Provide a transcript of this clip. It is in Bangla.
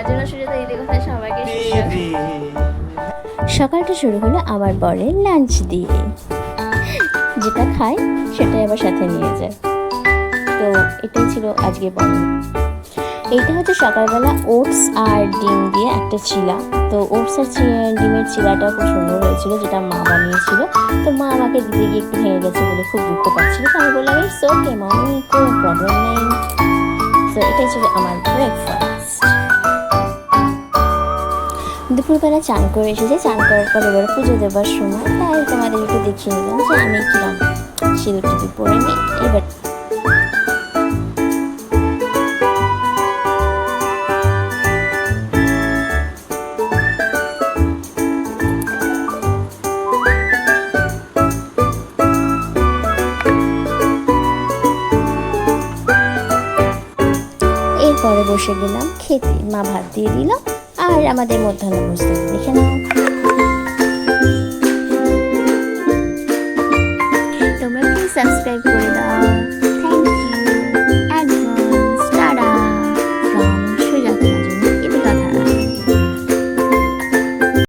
তার জন্য সুজাতা দিদি কথা সবাইকে সকালটা শুরু হলো আমার বরের লাঞ্চ দিয়ে, যেটা খায় সেটাই আবার সাথে নিয়ে যায়। তো এটাই ছিল আজকে বর্ণনা। এইটা হচ্ছে সকালবেলা ওটস আর ডিম দিয়ে একটা চিলা। তো ওটস আর ডিমের চিলাটা খুব সুন্দর হয়েছিল, যেটা মা বানিয়েছিল। তো মা আমাকে দিতে গিয়ে একটু ভেঙে গেছে বলে খুব দুঃখ পাচ্ছিল। তো আমি বললাম ইটস ওকে মামি, কোনো প্রবলেম নেই। তো এটাই ছিল আমার ব্রেকফাস্ট। দুপুরবেলা চান করে এসেছে, চান করার পর এবার পুজো দেবার সময় তাই তোমাদের একটু দেখিয়ে নিলাম যে আমি কিরম সিঁদুর টিপি পরে নিই। এবার এরপরে বসে গেলাম খেতে। মা ভাত দিয়ে দিল আর আমাদের মধ্যাহ্ন ভোজন দেখে নাও। তোমরা প্লিজ সাবস্ক্রাইব করে দাও।